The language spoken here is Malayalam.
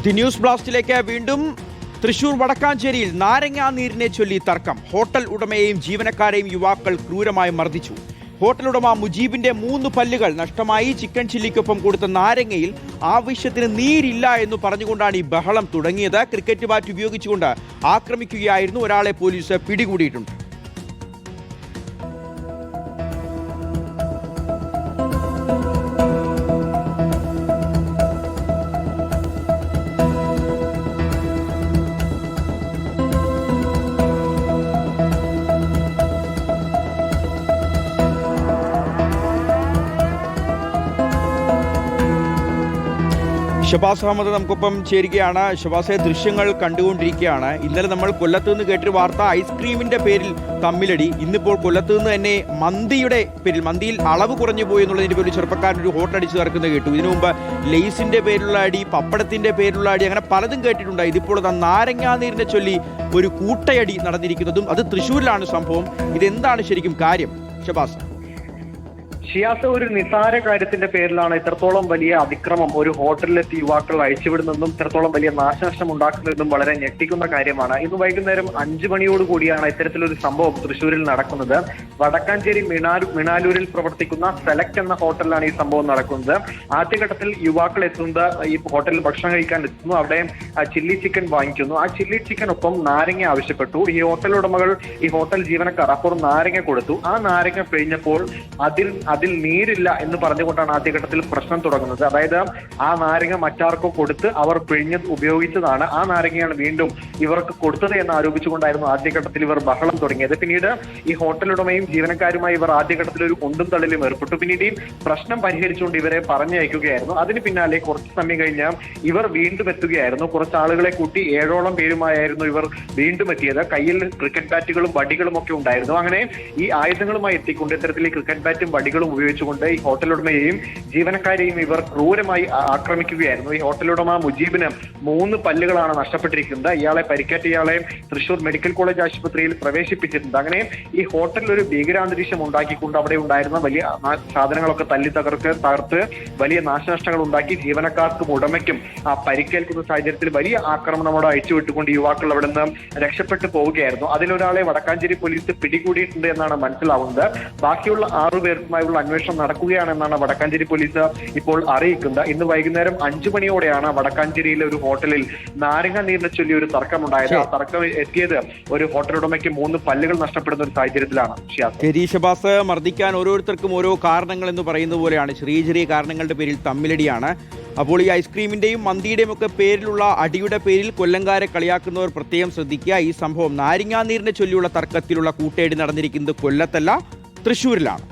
ദി ന്യൂസ് ബ്ലാസ്റ്റിലേക്ക് വീണ്ടും. തൃശൂർ വടക്കാഞ്ചേരിയിൽ നാരങ്ങാനീരിനെ ചൊല്ലി തർക്കം. ഹോട്ടൽ ഉടമയെയും ജീവനക്കാരെയും യുവാക്കൾ ക്രൂരമായി മർദ്ദിച്ചു. ഹോട്ടൽ ഉടമ മുജീബിന്റെ 3 പല്ലുകൾ നഷ്ടമായി. ചിക്കൻ ചില്ലിക്കൊപ്പം കൊടുത്ത നാരങ്ങയിൽ ആവശ്യത്തിന് നീരില്ല എന്ന് പറഞ്ഞുകൊണ്ടാണ് ഈ ബഹളം തുടങ്ങിയത്. ക്രിക്കറ്റ് ബാറ്റ് ഉപയോഗിച്ചുകൊണ്ട് ആക്രമിക്കുകയായിരുന്നു. ഒരാളെ പോലീസ് പിടികൂടിയിട്ടുണ്ട്. ഷബാസ് അഹമ്മദ് നമുക്കൊപ്പം ചേരുകയാണ്. ഷബാസെ, ദൃശ്യങ്ങൾ കണ്ടുകൊണ്ടിരിക്കുകയാണ്. ഇന്നലെ നമ്മൾ കൊല്ലത്ത് നിന്ന് കേട്ടൊരു വാർത്ത, ഐസ്ക്രീമിന്റെ പേരിൽ തമ്മിലടി. ഇന്നിപ്പോൾ കൊല്ലത്ത് നിന്ന് തന്നെ മന്തിയുടെ പേരിൽ, മന്തിയിൽ അളവ് കുറഞ്ഞു പോയി എന്നുള്ളതിന്റെ പേരിൽ ചെറുപ്പക്കാരനൊരു ഹോട്ടൽ അടിച്ച് തകർക്കുന്നത് കേട്ടു. ഇതിനു മുമ്പ് ലേസിന്റെ പേരിലുള്ള അടി, പപ്പടത്തിന്റെ പേരിലുള്ള അടി, അങ്ങനെ പലതും കേട്ടിട്ടുണ്ട്. ഇതിപ്പോൾ നാരങ്ങാനീരിനെ ചൊല്ലി ഒരു കൂട്ടയടി നടന്നിരിക്കുന്നതും അത് തൃശ്ശൂരിലാണ് സംഭവം. ഇതെന്താണ് ശരിക്കും കാര്യം ഷബാസ്? ഷിയാസ്, ഒരു നിസാര കാര്യത്തിന്റെ പേരിലാണ് ഇത്രത്തോളം വലിയ അതിക്രമം ഒരു ഹോട്ടലിലെത്തി യുവാക്കൾ അഴിച്ചുവിടുന്നതും ഇത്രത്തോളം വലിയ നാശനഷ്ടം ഉണ്ടാക്കുന്നതും വളരെ ഞെട്ടിക്കുന്ന കാര്യമാണ്. ഇന്ന് വൈകുന്നേരം 5 മണിയോട് കൂടിയാണ് ഇത്തരത്തിലൊരു സംഭവം തൃശ്ശൂരിൽ നടക്കുന്നത്. വടക്കാഞ്ചേരി മിണാലൂരിൽ പ്രവർത്തിക്കുന്ന സെലക്ട് എന്ന ഹോട്ടലിലാണ് ഈ സംഭവം നടക്കുന്നത്. ആദ്യഘട്ടത്തിൽ യുവാക്കൾ എത്തുന്നത് ഈ ഹോട്ടലിൽ ഭക്ഷണം കഴിക്കാൻ എത്തുന്നു. അവിടെ ചില്ലി ചിക്കൻ വാങ്ങിക്കുന്നു. ആ ചില്ലി ചിക്കനൊപ്പം നാരങ്ങ ആവശ്യപ്പെട്ടു. ഈ ഹോട്ടൽ ഉടമകൾ, ഈ ഹോട്ടൽ ജീവനക്കാർ അപ്പോൾ നാരങ്ങ കൊടുത്തു. ആ നാരങ്ങ പിഴിഞ്ഞപ്പോൾ അതിൽ നീരില്ല എന്ന് പറഞ്ഞുകൊണ്ടാണ് ആദ്യഘട്ടത്തിൽ പ്രശ്നം തുടങ്ങുന്നത്. അതായത് ആ നാരങ്ങ മറ്റാർക്കോ കൊടുത്ത് അവർ പിഴിഞ്ഞ് ഉപയോഗിച്ചതാണ്. ആ നാരങ്ങയാണ് വീണ്ടും ഇവർക്ക് കൊടുത്തത് എന്ന് ആരോപിച്ചുകൊണ്ടായിരുന്നു ആദ്യഘട്ടത്തിൽ ഇവർ ബഹളം തുടങ്ങിയത്. പിന്നീട് ഈ ഹോട്ടലുടമയും ജീവനക്കാരുമായി ഇവർ ആദ്യഘട്ടത്തിൽ ഒരു കൊണ്ടും തള്ളിലും ഏർപ്പെട്ടു. പിന്നീട് ഈ പ്രശ്നം പരിഹരിച്ചുകൊണ്ട് ഇവരെ പറഞ്ഞയക്കുകയായിരുന്നു. അതിന് പിന്നാലെ കുറച്ച് സമയം കഴിഞ്ഞ് ഇവർ വീണ്ടും എത്തുകയായിരുന്നു. കുറച്ച് ആളുകളെ കൂട്ടി 7ഓളം പേരുമായിരുന്നു ഇവർ വീണ്ടും എത്തിയത്. കയ്യിൽ ക്രിക്കറ്റ് ബാറ്റുകളും വടികളും ഒക്കെ ഉണ്ടായിരുന്നു. അങ്ങനെ ഈ ആയുധങ്ങളുമായി എത്തിക്കൊണ്ട് ഇത്തരത്തിൽ ക്രിക്കറ്റ് ബാറ്റും വടികളും ഉപയോഗിച്ചുകൊണ്ട് ഈ ഹോട്ടലുടമയെയും ജീവനക്കാരെയും ഇവർ ക്രൂരമായി ആക്രമിക്കുകയായിരുന്നു. ഈ ഹോട്ടലുടമ മുജീബിന് 3 പല്ലുകളാണ് നഷ്ടപ്പെട്ടിരിക്കുന്നത്. ഇയാളെ പരിക്കേറ്റ ഇയാളെ തൃശൂർ മെഡിക്കൽ കോളേജ് ആശുപത്രിയിൽ പ്രവേശിപ്പിച്ചിട്ടുണ്ട്. അങ്ങനെ ഈ ഹോട്ടലിൽ ഒരു ഭീകരാന്തരീക്ഷം ഉണ്ടാക്കിക്കൊണ്ട് അവിടെ ഉണ്ടായിരുന്ന വലിയ സാധനങ്ങളൊക്കെ തകർത്ത് വലിയ നാശനഷ്ടങ്ങൾ ഉണ്ടാക്കി. ജീവനക്കാർക്കും ഉടമയ്ക്കും പരിക്കേൽക്കുന്ന സാഹചര്യത്തിൽ വലിയ ആക്രമണം അവിടെ അയച്ചുവിട്ടുകൊണ്ട് യുവാക്കൾ അവിടെ നിന്ന് രക്ഷപ്പെട്ടു പോവുകയായിരുന്നു. അതിലൊരാളെ വടക്കാഞ്ചേരി പോലീസ് പിടികൂടിയിട്ടുണ്ട് എന്നാണ് മനസ്സിലാവുന്നത്. ബാക്കിയുള്ള 6 പേർക്കുമായുള്ള അന്വേഷണം നടക്കുകയാണെന്നാണ് വടക്കാഞ്ചേരി പോലീസ് ഇപ്പോൾ അറിയിക്കുന്നത്. ഇന്ന് വൈകുന്നേരം 5 മണിയോടെയാണ് വടക്കാഞ്ചേരിയിലെ ഒരു ഹോട്ടലിൽ നാരങ്ങാനീരിനെ ചൊല്ലി ഒരു തർക്കമുണ്ടായത്. ആ തർക്കം എത്തിയത് ഒരു ഹോട്ടൽ ഉടമയ്ക്ക് 3 പല്ലുകൾ നഷ്ടപ്പെടുന്ന ഒരു സാഹചര്യത്തിലാണ്. ഷബാസ്, മർദ്ദിക്കാൻ ഓരോരുത്തർക്കും ഓരോ കാരണങ്ങൾ എന്ന് പറയുന്ന പോലെയാണ്. ചെറിയ കാരണങ്ങളുടെ പേരിൽ തമ്മിലടിയാണ്. അപ്പോൾ ഈ ഐസ്ക്രീമിന്റെയും മന്തിയുടെയും ഒക്കെ പേരിലുള്ള അടിയുടെ പേരിൽ കൊല്ലംകാരെ കളിയാക്കുന്നവർ പ്രത്യേകം ശ്രദ്ധിക്കുക. ഈ സംഭവം നാരങ്ങാനീരിനെ ചൊല്ലിയുള്ള തർക്കത്തിലുള്ള കൂട്ടയടി നടന്നിരിക്കുന്നത് കൊല്ലത്തല്ല, തൃശ്ശൂരിലാണ്.